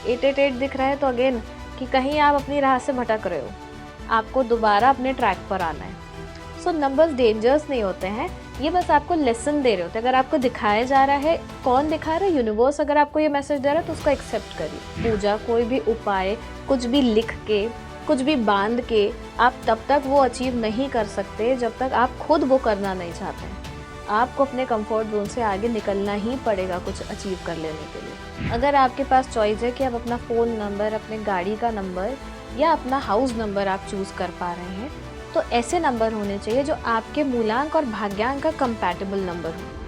888 दिख रहा है तो अगेन कि कहीं आप अपनी राह से भटक रहे हो, आपको दोबारा अपने ट्रैक पर आना है। सो नंबर्स डेंजर्स नहीं होते हैं, ये बस आपको लेसन दे रहे होते हैं। अगर आपको दिखाया जा रहा है, कौन दिखा रहा है? यूनिवर्स अगर आपको ये मैसेज दे रहा है तो उसको एक्सेप्ट करिए। पूजा, कोई भी उपाय, कुछ भी लिख के, कुछ भी बांध के आप तब तक वो अचीव नहीं कर सकते जब तक आप खुद वो करना नहीं चाहते हैं। आपको अपने कंफर्ट जोन से आगे निकलना ही पड़ेगा कुछ अचीव कर लेने के लिए। अगर आपके पास चॉइस है कि आप अपना फ़ोन नंबर, अपने गाड़ी का नंबर या अपना हाउस नंबर आप चूज़ कर पा रहे हैं, तो ऐसे नंबर होने चाहिए जो आपके मूलांक और भाग्यांक का कंपैटिबल नंबर हो।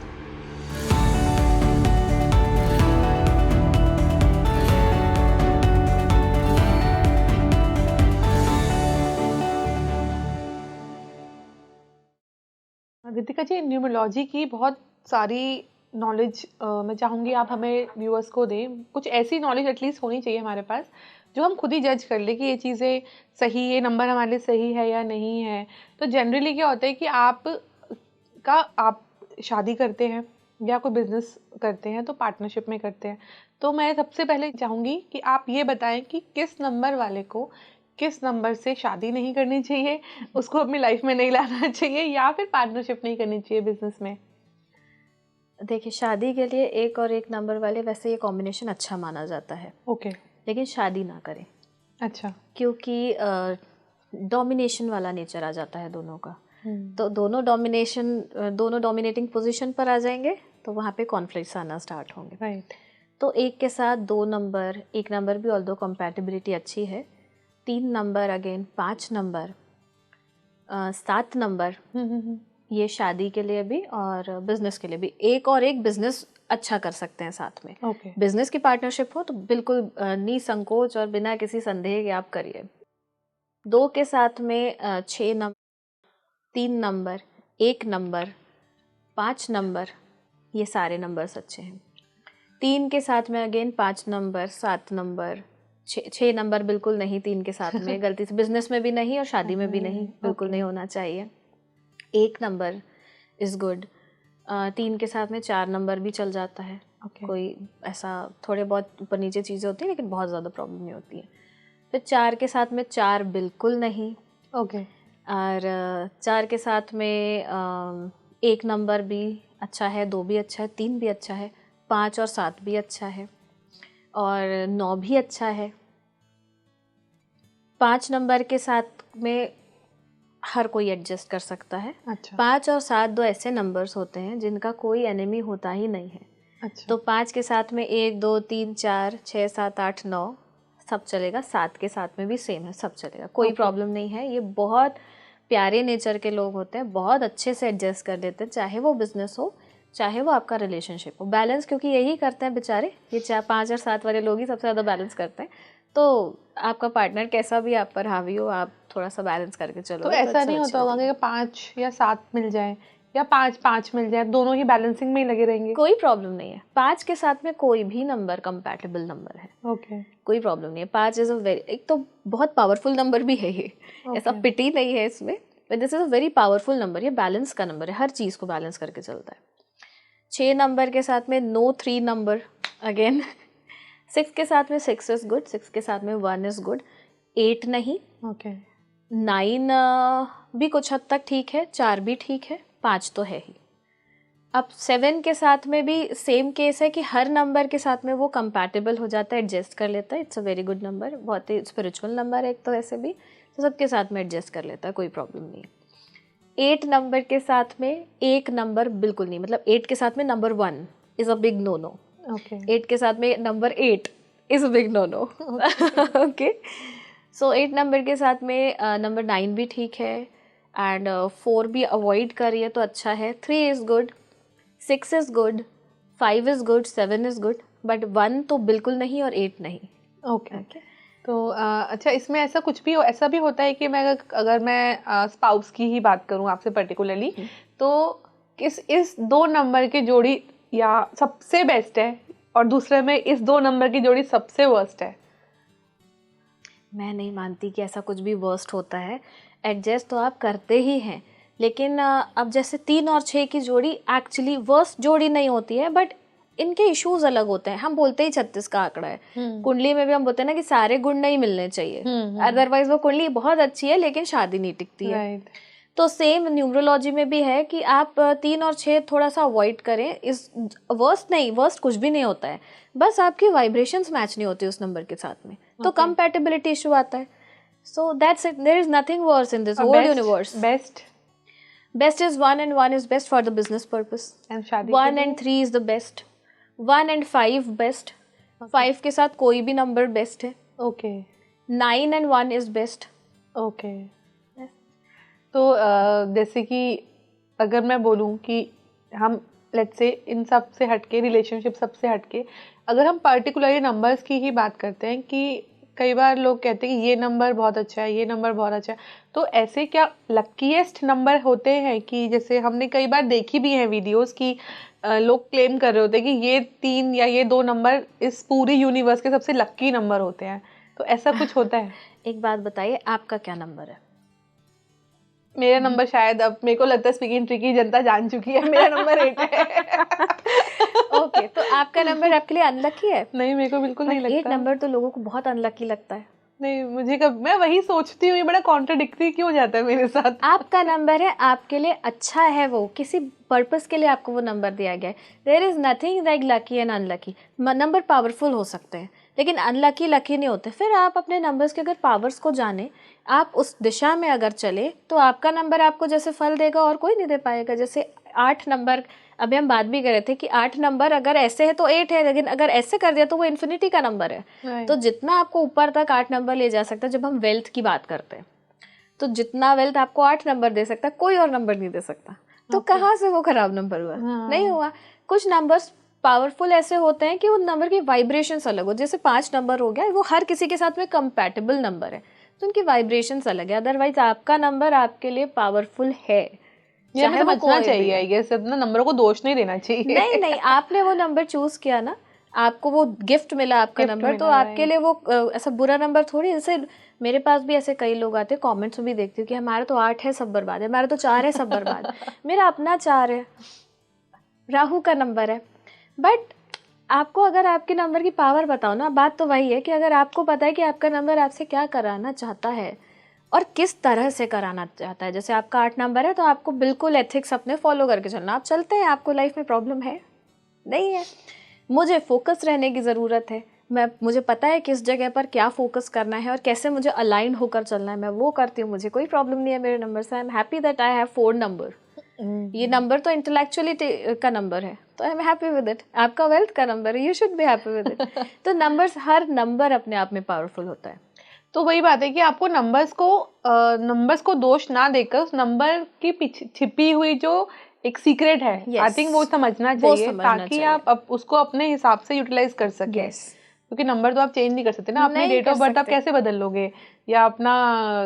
रितिका जी, न्यूमरोलॉजी की बहुत सारी नॉलेज मैं चाहूँगी आप हमें व्यूअर्स को दें। कुछ ऐसी नॉलेज एटलीस्ट होनी चाहिए हमारे पास जो हम खुद ही जज कर ले कि ये चीज़ें सही, ये नंबर हमारे लिए सही है या नहीं है। तो जनरली क्या होता है कि आप शादी करते हैं या कोई बिजनेस करते हैं तो पार्टनरशिप में करते हैं। तो मैं सबसे पहले चाहूँगी कि आप ये बताएं कि किस नंबर वाले को किस नंबर से शादी नहीं करनी चाहिए, उसको अपनी लाइफ में नहीं लाना चाहिए, या फिर पार्टनरशिप नहीं करनी चाहिए बिजनेस में। देखिए, शादी के लिए एक और एक नंबर वाले वैसे ये कॉम्बिनेशन अच्छा माना जाता है, ओके। लेकिन शादी ना करें, अच्छा। क्योंकि डोमिनेशन वाला नेचर आ जाता है दोनों का। तो दोनों डोमिनेटिंग पोजीशन पर आ जाएंगे तो वहाँ पे कॉन्फ्लिक्ट्स आना स्टार्ट होंगे। राइट। तो एक के साथ 2 नंबर, एक नंबर भी ऑल्दो कंपैटिबिलिटी अच्छी है, 3 नंबर, अगेन 5 नंबर, 7 नंबर, ये शादी के लिए भी और बिजनेस के लिए भी। एक और एक बिजनेस अच्छा कर सकते हैं साथ में। ओके। बिजनेस की पार्टनरशिप हो तो बिल्कुल निसंकोच और बिना किसी संदेह के आप करिए। 2 के साथ में 6 नंबर, 3 नंबर, 1 नंबर, 5 नंबर, ये सारे नंबर्स अच्छे हैं। 3 के साथ में अगेन 5 नंबर, 7 नंबर, 6 नंबर बिल्कुल नहीं 3 के साथ में, गलती से बिजनेस में भी नहीं और शादी में भी नहीं, बिल्कुल नहीं होना चाहिए। 1 नंबर इज़ गुड। 3 के साथ में 4 नंबर भी चल जाता है। कोई ऐसा थोड़े बहुत ऊपर नीचे चीज़ें होती हैं लेकिन बहुत ज़्यादा प्रॉब्लम नहीं होती है। फिर 4 के साथ में 4 बिल्कुल नहीं। ओके। और 4 के साथ में 1 नंबर भी अच्छा है, 2 भी अच्छा है, 3 भी अच्छा है, 5 और 7 भी अच्छा है और 9 भी अच्छा है। 5 नंबर के साथ में हर कोई एडजस्ट कर सकता है। अच्छा। 5 और 7 2 ऐसे नंबर्स होते हैं जिनका कोई एनिमी होता ही नहीं है। अच्छा। तो 5 के साथ में 1 2 3 4 6 7 8 9 सब चलेगा। 7 के साथ में भी सेम है, सब चलेगा, कोई प्रॉब्लम नहीं है। ये बहुत प्यारे नेचर के लोग होते हैं, बहुत अच्छे से एडजस्ट कर लेते हैं, चाहे वो बिजनेस हो चाहे वो आपका रिलेशनशिप हो। बैलेंस क्योंकि यही करते हैं बेचारे, ये 5 और 7 वाले लोग ही सबसे ज़्यादा बैलेंस करते हैं। तो आपका पार्टनर कैसा भी आप पर हावी हो, आप थोड़ा सा बैलेंस करके चलो। तो ऐसा नहीं होता होगा कि 5 या 7 मिल जाए या 5 मिल जाए, दोनों ही बैलेंसिंग में ही लगे रहेंगे? कोई प्रॉब्लम नहीं है, 5 के साथ में कोई भी नंबर कंपैटिबल नंबर है। ओके। कोई प्रॉब्लम नहीं है। 5 इज़ अ वेरी, एक तो बहुत पावरफुल नंबर भी है ये, ऐसा पिटी नहीं है इसमें, but this is a very powerful number. ये बैलेंस का नंबर है, हर चीज़ को बैलेंस करके चलता है। 6 नंबर के साथ में नो 3 नंबर अगेन। 6 के साथ में 6 इज़ गुड, 6 के साथ में 1 इज़ गुड, 8 नहीं। ओके। 9 भी कुछ हद तक ठीक है, 4 भी ठीक है, 5 तो है ही। अब 7 के साथ में भी सेम केस है कि हर नंबर के साथ में वो कंपैटिबल हो जाता है, एडजस्ट कर लेता है। It's a very good number, बहुत ही स्पिरिचुअल नंबर है एक तो ऐसे भी, तो सबके साथ में एडजस्ट कर लेता है, कोई प्रॉब्लम नहीं है। 8 नंबर के साथ में एक नंबर बिल्कुल नहीं, मतलब 8 के साथ में number 1 is a big no no. Okay. 8 के साथ में number 8 is a big no no. Okay. So 8 number के साथ में नंबर 9 भी ठीक है एंड 4 भी अवॉइड करिए तो अच्छा है। 3 is good, 6 is good, 5 is good, 7 is good, but 1 तो बिल्कुल नहीं और 8 नहीं। ओके। तो अच्छा, इसमें ऐसा कुछ भी ऐसा भी होता है कि अगर मैं स्पाउस की ही बात करूं आपसे पर्टिकुलरली, तो इस 2 नंबर की जोड़ी या सबसे बेस्ट है और दूसरे में इस 2 नंबर की जोड़ी सबसे वर्स्ट है? मैं नहीं मानती कि ऐसा कुछ भी वर्स्ट होता है। एडजस्ट तो आप करते ही हैं, लेकिन अब जैसे 3 और 6 की जोड़ी एक्चुअली वर्स्ट जोड़ी नहीं होती है, बट इनके इश्यूज अलग होते हैं। हम बोलते ही 36 का आंकड़ा है, कुंडली में भी हम बोलते हैं ना कि सारे गुण नहीं मिलने चाहिए, अदरवाइज वो कुंडली बहुत अच्छी है लेकिन शादी नहीं टिकती है। तो सेम न्यूमरोलॉजी में भी है कि आप 3 और 6 थोड़ा सा अवॉइड करें। इस वर्स्ट नहीं, वर्स्ट कुछ भी नहीं होता है, बस आपकी वाइब्रेशंस मैच नहीं होती उस नंबर के साथ में, तो कंपैटिबिलिटी इशू आता है। So that's it, there is nothing worse in this whole universe. Best is 1 and 1 is best for the business purpose, and शादी 1 and 3 is the best, 1 and 5 best, 5 के साथ कोई भी नंबर बेस्ट है। 9 and 1 is best. तो जैसे कि अगर मैं बोलूँ कि हम लेट्स से इन सब से हटके, रिलेशनशिप सबसे हटके, अगर हम पर्टिकुलरली नंबर्स की ही बात करते हैं कि कई बार लोग कहते हैं कि ये नंबर बहुत अच्छा है, ये नंबर बहुत अच्छा है, तो ऐसे क्या लकीएस्ट नंबर होते हैं? कि जैसे हमने कई बार देखी भी हैं वीडियोस कि लोग क्लेम कर रहे होते हैं कि ये 3 या ये 2 नंबर इस पूरी यूनिवर्स के सबसे लकी नंबर होते हैं, तो ऐसा कुछ होता है? एक बात बताइए, आपका क्या नंबर है? मेरा नंबर शायद, अब मेरे को लगता है स्पीकिंग ट्रिकी जनता जान चुकी है, मेरा नंबर 8 है। ओके, तो आपका नंबर आपके लिए अनलकी है? नहीं, मेरे को बिल्कुल नहीं लगता। 8 नंबर तो लोगों को बहुत अनलकी लगता है। नहीं, मुझे कब, मैं वही सोचती हूँ, ये बड़ा कॉन्ट्रडिक्टरी क्यों जाता है मेरे साथ। आपका नंबर है, आपके लिए अच्छा है, वो किसी पर्पस के लिए आपको वो नंबर दिया गया है। There is nothing like lucky and unlucky. Number powerful हो सकते हैं लेकिन अनलकी लकी नहीं होते। फिर आप अपने नंबर्स के अगर पावर्स को जाने, आप उस दिशा में अगर चले, तो आपका नंबर आपको जैसे फल देगा और कोई नहीं दे पाएगा। जैसे 8 नंबर, अभी हम बात भी कर रहे थे कि 8 नंबर अगर ऐसे है तो 8 है, लेकिन अगर ऐसे कर दिया तो वो इन्फिनिटी का नंबर है। तो जितना आपको ऊपर तक 8 नंबर ले जा सकता है, जब हम वेल्थ की बात करते हैं तो जितना वेल्थ आपको 8 नंबर दे सकता है, कोई और नंबर नहीं दे सकता। तो कहाँ से वो खराब नंबर हुआ? नहीं हुआ। कुछ नंबर्स पावरफुल ऐसे होते हैं कि उन नंबर की वाइब्रेशंस अलग हो। जैसे 5 नंबर हो गया, वो हर किसी के साथ में कंपैटिबल नंबर है, तो उनकी वाइब्रेशंस अलग है। अदरवाइज आपका नंबर आपके लिए पावरफुल है, ये हमें समझना चाहिए। आई गेस अपना नंबरों को दोष नहीं देना चाहिए। नहीं, आपने वो नंबर चूज किया ना, आपको वो गिफ्ट मिला आपका नंबर, तो आपके लिए वो ऐसा बुरा नंबर थोड़ी। जैसे मेरे पास भी ऐसे कई लोग आते हैं, कमेंट्स में भी देखती हूँ कि हमारा तो 8 है सब बर्बाद है, हमारा तो 4 है सब बर्बाद है। मेरा अपना 4 है, राहु का नंबर है। बट आपको अगर आपके नंबर की पावर बताओ ना, बात तो वही है कि अगर आपको पता है कि आपका नंबर आपसे क्या कराना चाहता है और किस तरह से कराना चाहता है। जैसे आपका 8 नंबर है तो आपको बिल्कुल एथिक्स अपने फॉलो करके चलना। आप चलते हैं, आपको लाइफ में प्रॉब्लम है नहीं है। मुझे फोकस रहने की ज़रूरत है, मुझे पता है किस जगह पर क्या फोकस करना है और कैसे मुझे अलाइन होकर चलना है, मैं वो करती हूँ। मुझे कोई प्रॉब्लम नहीं है मेरे नंबर से। I am happy that I have 4 number. ये नंबर तो इंटेलेक्चुअली का नंबर है, तो I am happy with it. आपका वेल्थ का नंबर है, you should be happy with it. तो नंबर्स, हर नंबर अपने आप में पावरफुल होता है। तो वही बात है कि आपको नंबर्स को दोष ना देकर उस नंबर की पीछे छिपी हुई जो एक सीक्रेट है, आई थिंक वो समझना चाहिए, ताकि आप उसको अपने हिसाब से यूटिलाइज कर सके। क्योंकि नंबर तो आप चेंज नहीं कर सकते ना। अपनी डेट ऑफ बर्थ आप कैसे बदल लोगे, या अपना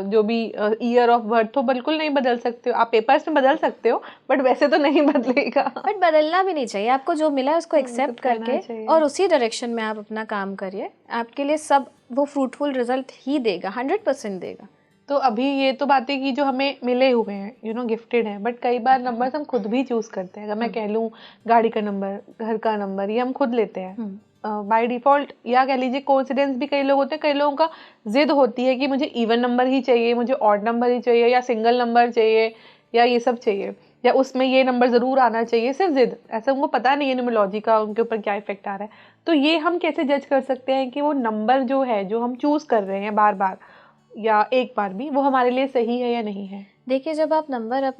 जो भी ईयर ऑफ बर्थ तो बिल्कुल नहीं बदल सकते हो। आप पेपर्स में बदल सकते हो, बट वैसे तो नहीं बदलेगा। बट बदलना भी नहीं चाहिए। आपको जो मिला है उसको एक्सेप्ट करके और उसी डायरेक्शन में आप अपना काम करिए। आपके लिए सब वो फ्रूटफुल रिजल्ट ही देगा, 100% देगा। तो अभी ये तो बातें की जो हमें मिले हुए हैं, गिफ्टेड है, बट कई बार नंबर्स हम खुद भी चूज करते हैं। अगर मैं कह लूँ गाड़ी का नंबर, घर का नंबर, ये हम खुद लेते हैं बाय डिफॉल्ट, या कह लीजिए कोइंसिडेंस भी कई लोग होते हैं। कई लोगों का जिद होती है कि मुझे इवन नंबर ही चाहिए, मुझे ऑड नंबर ही चाहिए, या सिंगल नंबर चाहिए, या ये सब चाहिए, या उसमें ये नंबर ज़रूर आना चाहिए। सिर्फ जिद, ऐसा उनको पता नहीं है न्यूमरोलॉजी का उनके ऊपर क्या इफेक्ट आ रहा है। तो ये हम कैसे जज कर सकते हैं कि वो नंबर जो है, जो हम चूज कर रहे हैं बार बार या एक बार भी, वो हमारे लिए सही है या नहीं है? देखिए, जब आप नंबर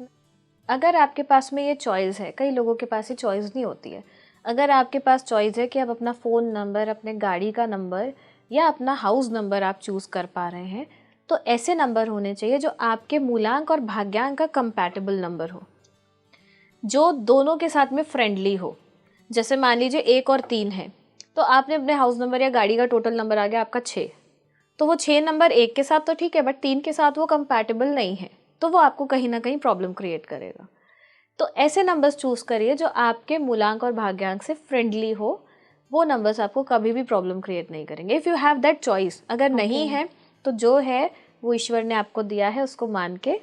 अगर आपके पास में ये चॉइस है, कई लोगों के पास ये चॉइस नहीं होती है। अगर आपके पास चॉइस है कि आप अपना फ़ोन नंबर, अपने गाड़ी का नंबर या अपना हाउस नंबर आप चूज़ कर पा रहे हैं, तो ऐसे नंबर होने चाहिए जो आपके मूलांक और भाग्यांक का कंपैटिबल नंबर हो, जो दोनों के साथ में फ्रेंडली हो। जैसे मान लीजिए 1 और 3 है, तो आपने अपने हाउस नंबर या गाड़ी का टोटल नंबर आ गया आपका 6, तो वो 6 नंबर 1 के साथ तो ठीक है, बट 3 के साथ वो कंपैटिबल नहीं है, तो वो आपको कहीं ना कहीं प्रॉब्लम क्रिएट करेगा। तो ऐसे नंबर्स चूज़ करिए जो आपके मूलांक और भाग्यांक से फ्रेंडली हो। वो नंबर्स आपको कभी भी प्रॉब्लम क्रिएट नहीं करेंगे, if you have that choice. अगर नहीं है तो जो है वो ईश्वर ने आपको दिया है, उसको मान के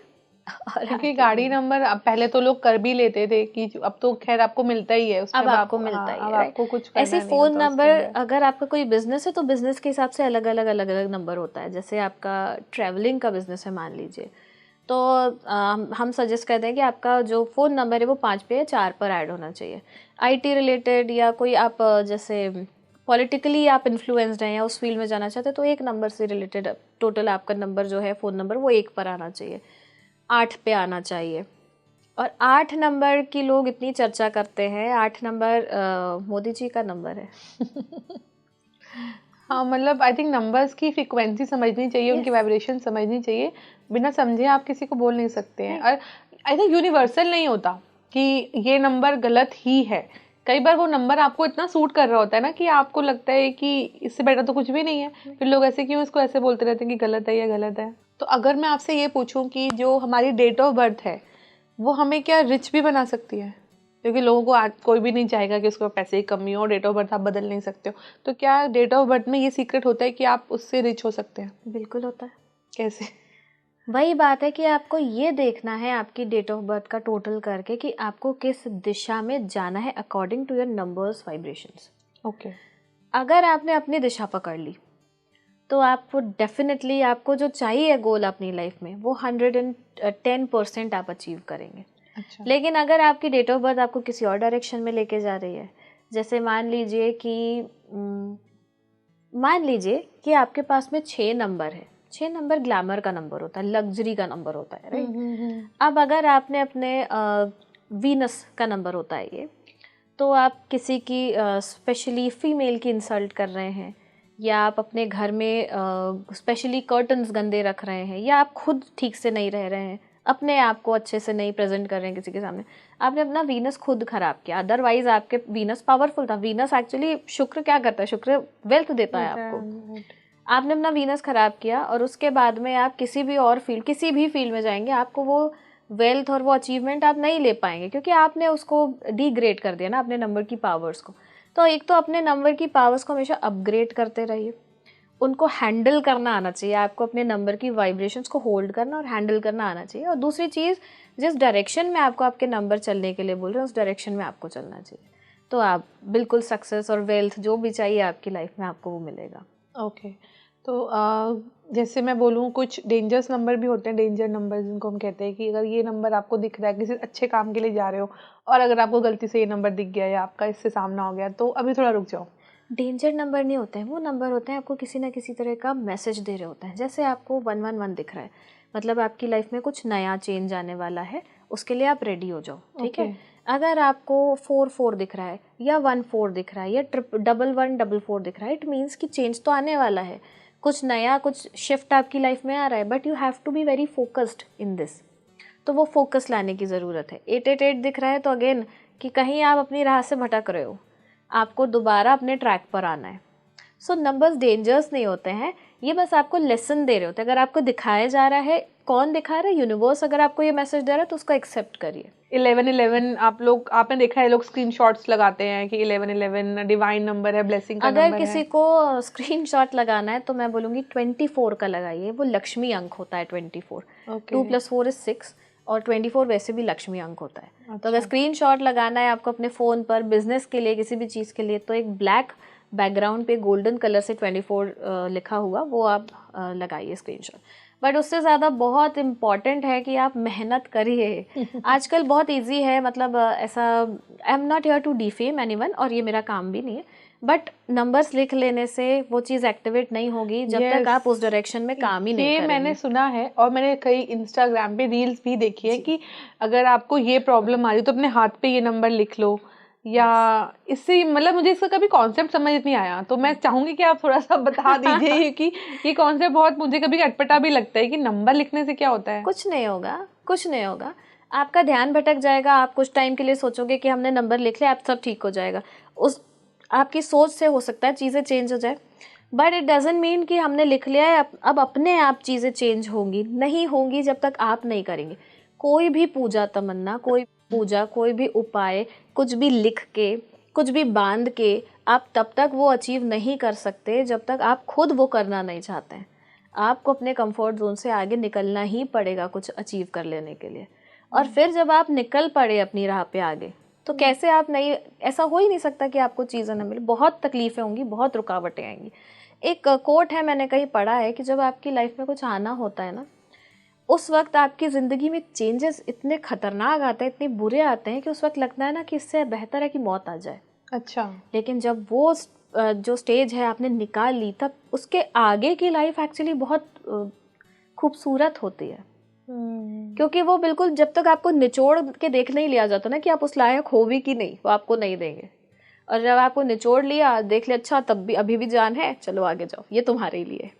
और क्योंकि आगे गाड़ी बढ़े। नंबर अब पहले तो लोग कर भी लेते थे कि अब तो खैर आपको मिलता ही है उसमें, अब अब आपको आप मिलता हाँ ही अब है, राइट। आपको कुछ ऐसे करना नहीं फ़ोन होता उसके नंबर, अंदर। अगर आपका कोई बिजनेस है तो बिजनेस के हिसाब से अलग अलग अलग अलग नंबर होता है। जैसे आपका ट्रैवलिंग का बिजनेस है मान लीजिए, तो हम सजेस्ट करते हैं कि आपका जो फ़ोन नंबर है वो 5 पे या 4 पर ऐड होना चाहिए। आईटी रिलेटेड या कोई आप जैसे पॉलिटिकली आप इन्फ्लुएंस्ड हैं या उस फील्ड में जाना चाहते हैं तो एक नंबर से रिलेटेड टोटल आपका नंबर जो है फ़ोन नंबर वो 1 पर आना चाहिए, 8 पे आना चाहिए। और 8 नंबर की लोग इतनी चर्चा करते हैं, 8 नंबर मोदी जी का नंबर है। हाँ मतलब आई थिंक नंबर्स की फ्रीक्वेंसी समझनी चाहिए, उनकी यस, वाइब्रेशन समझनी चाहिए। बिना समझे आप किसी को बोल नहीं सकते हैं। राइट। और आई थिंक यूनिवर्सल नहीं होता कि ये नंबर गलत ही है। कई बार वो नंबर आपको इतना सूट कर रहा होता है ना कि आपको लगता है कि इससे बेटर तो कुछ भी नहीं है, फिर लोग ऐसे क्यों इसको ऐसे बोलते रहते हैं कि गलत है या गलत है। तो अगर मैं आपसे ये पूछूं कि जो हमारी डेट ऑफ बर्थ है वो हमें क्या रिच भी बना सकती है? क्योंकि लोगों को आज कोई भी नहीं चाहेगा कि उसको पैसे की कमी हो, डेट ऑफ बर्थ आप बदल नहीं सकते हो। तो क्या डेट ऑफ बर्थ में ये सीक्रेट होता है कि आप उससे रिच हो सकते हैं? बिल्कुल होता है। कैसे? वही बात है कि आपको ये देखना है आपकी डेट ऑफ बर्थ का टोटल करके कि आपको किस दिशा में जाना है according to your numbers vibrations. Okay. अगर आपने अपनी दिशा पकड़ ली तो आपको डेफिनेटली आपको जो चाहिए गोल अपनी लाइफ में वो 110% आप अचीव करेंगे। अच्छा। लेकिन अगर आपकी डेट ऑफ बर्थ आपको किसी और डायरेक्शन में लेके जा रही है, जैसे मान लीजिए कि आपके पास में 6 नंबर है। 6 नंबर ग्लैमर का नंबर होता है, लग्जरी का नंबर होता है, राइट। अब अगर आपने अपने वीनस का नंबर होता है ये, तो आप किसी की स्पेशली फीमेल की इंसल्ट कर रहे हैं, या आप अपने घर में स्पेशली कर्टन्स गंदे रख रहे हैं, या आप खुद ठीक से नहीं रह रहे हैं, अपने आप को अच्छे से नहीं प्रेजेंट कर रहे हैं किसी के सामने, आपने अपना वीनस खुद खराब किया। अदरवाइज आपके वीनस पावरफुल था। वीनस एक्चुअली शुक्र क्या करता है, शुक्र वेल्थ देता है आपको। आपने अपना वीनस खराब किया और उसके बाद में आप किसी भी फील्ड में जाएंगे, आपको वो वेल्थ और वो अचीवमेंट आप नहीं ले पाएंगे, क्योंकि आपने उसको डिग्रेड कर दिया ना अपने नंबर की पावर्स को। तो एक तो अपने नंबर की पावर्स को हमेशा अपग्रेड करते रहिए, उनको हैंडल करना आना चाहिए आपको, अपने नंबर की वाइब्रेशंस को होल्ड करना और हैंडल करना आना चाहिए। और दूसरी चीज़, जिस डायरेक्शन में आपको आपके नंबर चलने के लिए बोल रहे हैं उस डायरेक्शन में आपको चलना चाहिए, तो आप बिल्कुल सक्सेस और वेल्थ जो भी चाहिए आपकी लाइफ में आपको वो मिलेगा। ओके। तो जैसे मैं बोलूँ कुछ डेंजरस नंबर भी होते हैं, डेंजर नंबर जिनको हम कहते हैं कि अगर ये नंबर आपको दिख रहा है, किसी अच्छे काम के लिए जा रहे हो और अगर आपको गलती से ये नंबर दिख गया या आपका इससे सामना हो गया तो अभी थोड़ा रुक जाओ। डेंजर नंबर नहीं होते हैं, वो नंबर होते हैं आपको किसी ना किसी तरह का मैसेज दे रहे होते हैं। जैसे आपको 111 दिख रहा है, मतलब आपकी लाइफ में कुछ नया चेंज आने वाला है, उसके लिए आप रेडी हो जाओ, ठीक है। अगर आपको 44 दिख रहा है या 14 दिख रहा है या 1144 दिख रहा है, इट मीन्स कि चेंज तो आने वाला है, कुछ नया, कुछ शिफ्ट आपकी लाइफ में आ रहा है, but you have to be very focused in this. तो वो फोकस लाने की ज़रूरत है। 888 दिख रहा है तो अगेन कि कहीं आप अपनी राह से भटक रहे हो, आपको दोबारा अपने ट्रैक पर आना है। सो नंबर्स डेंजर्स नहीं होते हैं, ये बस आपको लेसन दे रहे होते हैं। अगर आपको दिखाया जा रहा है, कौन दिखा रहा है? यूनिवर्स अगर आपको ये मैसेज दे रहा है तो उसको एक्सेप्ट करिए। 1111 आपने देखा है लोग स्क्रीनशॉट्स लगाते हैं कि 1111 डिवाइन नंबर है, ब्लेसिंग का अगर नंबर किसी है। को स्क्रीनशॉट लगाना है तो मैं बोलूँगी 24 का लगाइए, वो लक्ष्मी अंक होता है 24। 2 + 4 = 6 और 24 वैसे भी लक्ष्मी अंक होता है। तो अगर स्क्रीनशॉट लगाना है आपको अपने फ़ोन पर बिजनेस के लिए, किसी भी चीज़ के लिए, तो एक ब्लैक बैकग्राउंड पे गोल्डन कलर से 24 लिखा हुआ वो आप लगाइए स्क्रीनशॉट। बट उससे ज़्यादा बहुत इम्पॉर्टेंट है कि आप मेहनत करिए। आजकल बहुत इजी है, मतलब ऐसा, I am not here to defame anyone और ये मेरा काम भी नहीं है, बट नंबर्स लिख लेने से वो चीज़ एक्टिवेट नहीं होगी जब तक आप उस डायरेक्शन में काम ही नहीं ये करेंगे। मैंने सुना है और मैंने कई इंस्टाग्राम पे रील्स भी देखी है कि अगर आपको ये प्रॉब्लम आ रही है तो अपने हाथ पे ये नंबर लिख लो, या इससे मतलब मुझे इसका कभी कॉन्सेप्ट समझ नहीं आया, तो मैं चाहूंगी कि आप थोड़ा सा बता दीजिए कि ये कॉन्सेप्ट बहुत मुझे कभी अटपटा भी लगता है कि नंबर लिखने से क्या होता है। कुछ नहीं होगा, कुछ नहीं होगा, आपका ध्यान भटक जाएगा, आप कुछ टाइम के लिए सोचोगे कि हमने नंबर लिख लिया, आप सब ठीक हो जाएगा। उस आपकी सोच से हो सकता है चीज़ें चेंज हो जाए, बट इट डजंट मीन कि हमने लिख लिया है अब अपने आप चीज़ें चेंज होंगी, नहीं होंगी जब तक आप नहीं करेंगे। कोई भी पूजा तमन्ना, कोई भी उपाय, कुछ भी लिख के, कुछ भी बांध के आप तब तक वो अचीव नहीं कर सकते जब तक आप खुद वो करना नहीं चाहते हैं। आपको अपने कंफर्ट जोन से आगे निकलना ही पड़ेगा कुछ अचीव कर लेने के लिए। और फिर जब आप निकल पड़े अपनी राह पे आगे, तो कैसे आप नहीं, ऐसा हो ही नहीं सकता कि आपको चीज़ें ना मिले, बहुत तकलीफ़ें होंगी, बहुत रुकावटें आएंगी। एक कोट है, मैंने कहीं पढ़ा है कि जब आपकी लाइफ में कुछ आना होता है ना, उस वक्त आपकी ज़िंदगी में चेंजेस इतने खतरनाक आते हैं, इतने बुरे आते हैं कि उस वक्त लगता है ना कि इससे बेहतर है कि मौत आ जाए। अच्छा। लेकिन जब वो जो स्टेज है आपने निकाल ली, तब उसके आगे की लाइफ एक्चुअली बहुत खूबसूरत होती है। क्योंकि वो बिल्कुल, जब तक आपको निचोड़ के देख नहीं लिया जाता ना कि आप उस लायक हो भी कि नहीं, वो आपको नहीं देंगे। और जब आपको निचोड़ लिया, देख लिया, अच्छा तब भी अभी भी जान है, चलो आगे जाओ, ये तुम्हारे लिए।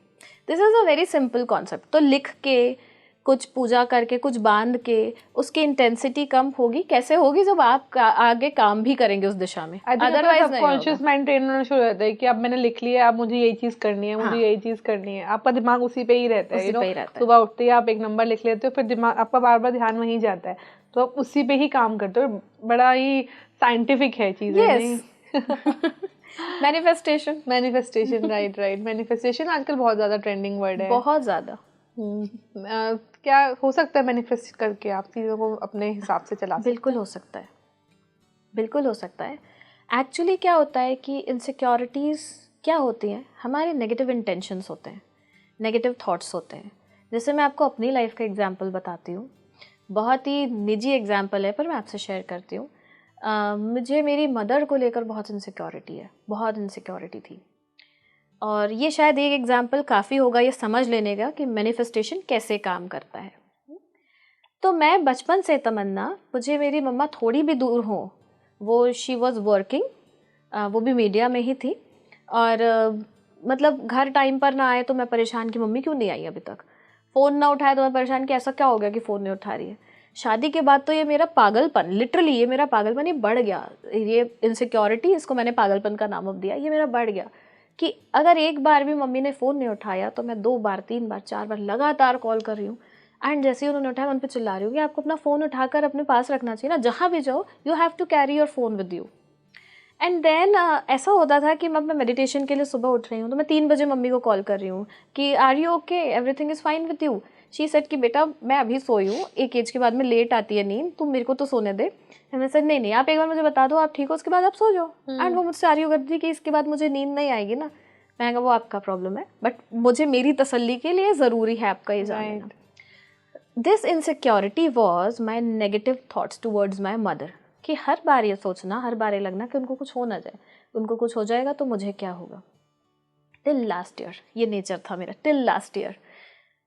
This is a very simple concept. तो लिख के, कुछ पूजा करके, कुछ बांध के, उसकी इंटेंसिटी कम होगी। कैसे होगी? जब आप आगे काम भी करेंगे उस दिशा में, अदरवाइज सबकॉन्शियस माइंड ट्रेन होना शुरू हो जाता है कि अब मैंने लिख लिया, अब मुझे यही चीज करनी है, मुझे यही चीज करनी है। आपका दिमाग उसी पे ही रहता है, सुबह उठते ही आप एक नंबर लिख लेते हो, फिर दिमाग आपका बार बार ध्यान वहीं जाता है, तो आप उसी पे ही काम करते हो। बड़ा ही साइंटिफिक है चीजें। Manifestation right. मैनिफेस्टेशन आजकल बहुत ज्यादा ट्रेंडिंग वर्ड है, बहुत ज्यादा। क्या हो सकता है मैनिफेस्ट करके आप चीज़ों को अपने हिसाब से चला सकते हैं? बिल्कुल हो सकता है, बिल्कुल हो सकता है। एक्चुअली क्या होता है कि इनसिक्योरिटीज़ क्या होती हैं, हमारे नेगेटिव इंटेंशंस होते हैं, नेगेटिव थॉट्स होते हैं। जैसे मैं आपको अपनी लाइफ का एग्जांपल बताती हूँ, बहुत ही निजी एग्जांपल है पर मैं आपसे शेयर करती हूँ। मुझे मेरी मदर को लेकर बहुत इनसिक्योरिटी है, बहुत इनसिक्योरिटी थी। और ये शायद एक एग्जाम्पल काफ़ी होगा ये समझ लेने का कि मैनिफेस्टेशन कैसे काम करता है। तो मैं बचपन से तमन्ना, मुझे मेरी मम्मा थोड़ी भी दूर हो, वो शी वॉज़ वर्किंग, वो भी मीडिया में ही थी, और मतलब घर टाइम पर ना आए तो मैं परेशान कि मम्मी क्यों नहीं आई अभी तक, फ़ोन ना उठाए तो मैं परेशान कि ऐसा क्या हो गया कि फ़ोन नहीं उठा रही है। शादी के बाद तो ये मेरा पागलपन, लिटरली ये मेरा पागलपन, ये बढ़ गया। ये इनसिक्योरिटी, इसको मैंने पागलपन का नाम अब दिया, ये मेरा बढ़ गया कि अगर एक बार भी मम्मी ने फ़ोन नहीं उठाया तो मैं 2 बार 3 बार 4 बार लगातार कॉल कर रही हूँ, एंड जैसे ही उन्होंने उठाया मैं उन पर चिल्ला रही हूँ कि आपको अपना फ़ोन उठाकर अपने पास रखना चाहिए ना, जहाँ भी जाओ you have to carry your phone with you. And then ऐसा होता था कि मैं मेडिटेशन के लिए सुबह उठ रही हूँ तो मैं 3 बजे मम्मी को कॉल कर रही हूँ कि are you okay, everything is fine with you. She said कि बेटा मैं अभी सोई हूँ, एक एज के बाद में लेट आती है नींद, तुम मेरे को तो सोने दे। मैंने सेड नहीं आप एक बार मुझे बता दो आप ठीक हो, उसके बाद आप सो जाओ। एंड वो मुझसे आर्ग्यू करती थी कि इसके बाद मुझे नींद नहीं आएगी ना। मैं कहा वो आपका प्रॉब्लम है, बट मुझे मेरी तसल्ली के लिए ज़रूरी है आपका ये जानना। This insecurity was my negative thoughts towards my mother, कि हर बार ये सोचना, हर बार ये लगना कि उनको कुछ हो ना जाए, उनको कुछ हो जाएगा तो मुझे क्या होगा। टिल लास्ट ईयर ये नेचर था मेरा, till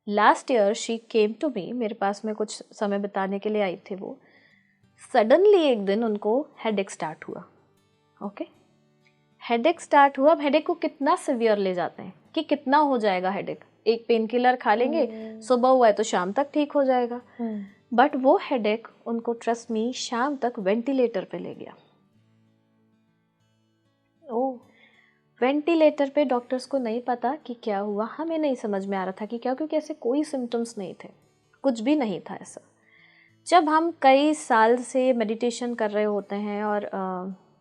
last year she came to me, मेरे पास में कुछ समय बिताने के लिए आई थी वो। सडनली एक दिन उनको हेडेक स्टार्ट हुआ। ओके, हेडेक स्टार्ट हुआ। अब हेडेक को कितना सिवियर ले जाते हैं कि कितना हो जाएगा हेडेक, एक पेन किलर खा लेंगे, सुबह हुआ है तो शाम तक ठीक हो जाएगा। बट वो हेडेक उनको, ट्रस्ट मी, शाम तक वेंटिलेटर पे ले गया। ओह, वेंटिलेटर पे। डॉक्टर्स को नहीं पता कि क्या हुआ, हमें नहीं समझ में आ रहा था कि क्या, क्योंकि ऐसे कोई सिम्टम्स नहीं थे, कुछ भी नहीं था ऐसा। जब हम कई साल से मेडिटेशन कर रहे होते हैं और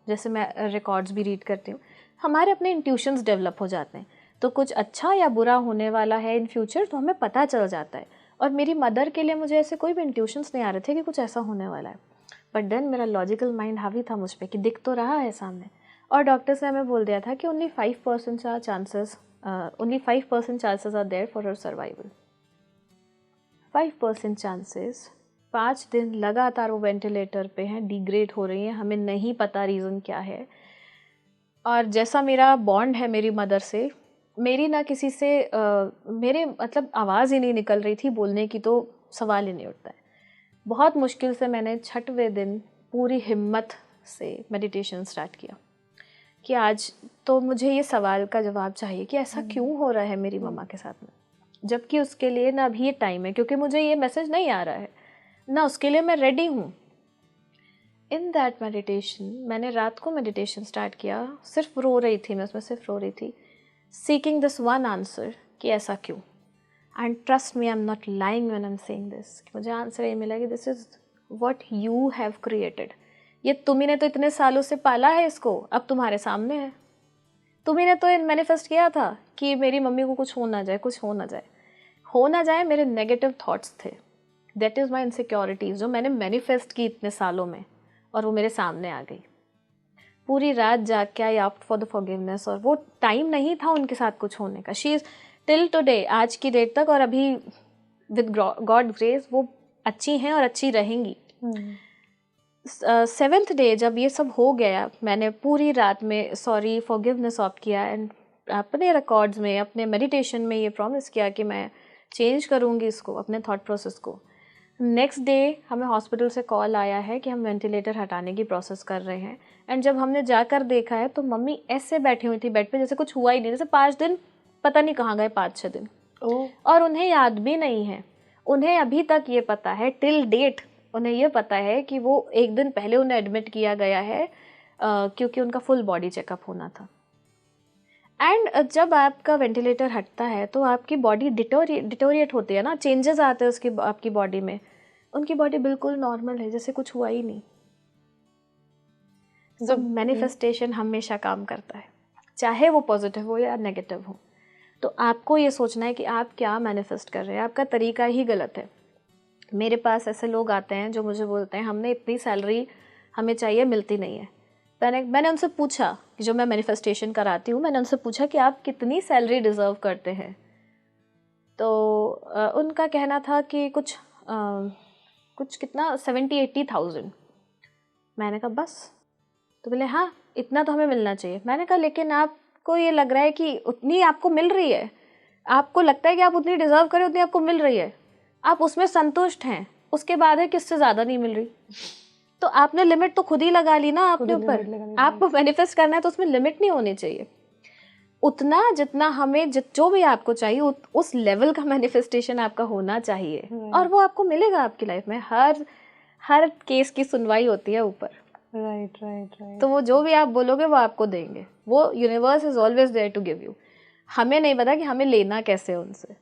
जैसे मैं रिकॉर्ड्स भी रीड करती हूँ, हमारे अपने इंट्यूशंस डेवलप हो जाते हैं, तो कुछ अच्छा या बुरा होने वाला है इन फ्यूचर तो हमें पता चल जाता है। और मेरी मदर के लिए मुझे ऐसे कोई भी इंट्यूशंस नहीं आ रहे थे कि कुछ ऐसा होने वाला है, बट देन मेरा लॉजिकल माइंड हावी था मुझ पर कि दिख तो रहा है सामने। और डॉक्टर्स ने हमें बोल दिया था कि only 5% chances are there for her survival. 5% chances. 5 दिन लगातार वो वेंटिलेटर पे हैं, डिग्रेड हो रही हैं, हमें नहीं पता रीज़न क्या है। और जैसा मेरा बॉन्ड है मेरी मदर से, मेरी ना किसी से मेरे मतलब आवाज़ ही नहीं निकल रही थी, बोलने की तो सवाल ही नहीं उठता है। बहुत मुश्किल से मैंने 6वें दिन पूरी हिम्मत से मेडिटेशन स्टार्ट किया कि आज तो मुझे ये सवाल का जवाब चाहिए कि ऐसा क्यों हो रहा है मेरी मम्मा के साथ में, जबकि उसके लिए ना अभी ये टाइम है, क्योंकि मुझे ये मैसेज नहीं आ रहा है ना, उसके लिए मैं रेडी हूँ। इन दैट मेडिटेशन, मैंने रात को मेडिटेशन स्टार्ट किया, सिर्फ रो रही थी मैं, उसमें सिर्फ रो रही थी, सीकिंग दिस वन आंसर कि ऐसा क्यों। And trust me, I am not lying when I am saying this, मुझे आंसर ये मिला कि this is what you have created. ये तुम्ही ने तो इतने सालों से पाला है इसको, अब तुम्हारे सामने है। तुम्ही ने तो मैनिफेस्ट किया था कि मेरी मम्मी को कुछ हो ना जाए, कुछ हो ना जाए। हो ना जाए मेरे नेगेटिव थॉट्स थे, दैट इज़ माई इनसिक्योरिटीज़ जो मैंने मैनिफेस्ट की इतने सालों में, और वो मेरे सामने आ गई। पूरी रात जाग के I asked for the forgiveness, और वो टाइम नहीं था उनके साथ कुछ होने का। शी इज़ टिल टुडे, आज की डेट तक, और अभी विद गॉड ग्रेस वो अच्छी हैं और अच्छी रहेंगी। 7th डे जब ये सब हो गया, मैंने पूरी रात में सॉरी फॉरगिवनेस ऑप्ट किया, एंड अपने रिकॉर्ड्स में, अपने मेडिटेशन में ये प्रॉमिस किया कि मैं चेंज करूँगी इसको, अपने थॉट प्रोसेस को। नेक्स्ट डे हमें हॉस्पिटल से कॉल आया है कि हम वेंटिलेटर हटाने की प्रोसेस कर रहे हैं, एंड जब हमने जाकर देखा है तो मम्मी ऐसे बैठी हुई थी बेड पे जैसे कुछ हुआ ही नहीं, जैसे 5 दिन पता नहीं कहाँ गए, 5-6 दिन। और उन्हें याद भी नहीं है, उन्हें अभी तक ये पता है, टिल डेट उन्हें ये पता है कि वो एक दिन पहले उन्हें एडमिट किया गया है क्योंकि उनका फुल बॉडी चेकअप होना था। एंड जब आपका वेंटिलेटर हटता है तो आपकी बॉडी डिटोरिएट होती है ना, चेंजेस आते हैं उसकी आपकी बॉडी में। उनकी बॉडी बिल्कुल नॉर्मल है, जैसे कुछ हुआ ही नहीं। तो मैनिफेस्टेशन हमेशा काम करता है, चाहे वो पॉजिटिव हो या नेगेटिव हो। तो आपको ये सोचना है कि आप क्या मैनिफेस्ट कर रहे हैं, आपका तरीका ही गलत है। मेरे पास ऐसे लोग आते हैं जो मुझे बोलते हैं हमने इतनी सैलरी हमें चाहिए, मिलती नहीं है। मैंने उनसे पूछा कि जो मैं मैनिफेस्टेशन कराती हूँ, मैंने उनसे पूछा कि आप कितनी सैलरी डिज़र्व करते हैं। तो उनका कहना था कि कुछ कितना 70-80,000। मैंने कहा बस? तो बोले हाँ इतना तो हमें मिलना चाहिए। मैंने कहा लेकिन आपको ये लग रहा है कि उतनी आपको मिल रही है, आपको लगता है कि आप उतनी डिज़र्व करें, उतनी आपको मिल रही है, आप उसमें संतुष्ट हैं, उसके बाद है किससे ज़्यादा नहीं मिल रही। तो आपने लिमिट तो खुद ही लगा ली ना अपने ऊपर। आपको मैनिफेस्ट करना है तो उसमें लिमिट नहीं होनी चाहिए। उतना जितना हमें जो भी आपको चाहिए उस लेवल का मैनिफेस्टेशन आपका होना चाहिए, और वो आपको मिलेगा आपकी लाइफ में। हर केस की सुनवाई होती है ऊपर। राइट। तो वो जो भी आप बोलोगे वो आपको देंगे। वो universe is always there to give you. हमें नहीं पता कि हमें लेना कैसे उनसे,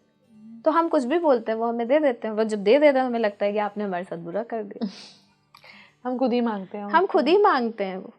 तो हम कुछ भी बोलते हैं वो हमें दे देते हैं। वो जब दे देते हैं हमें लगता है कि आपने हमारे साथ बुरा कर दिया। हम खुद ही मांगते हैं वो।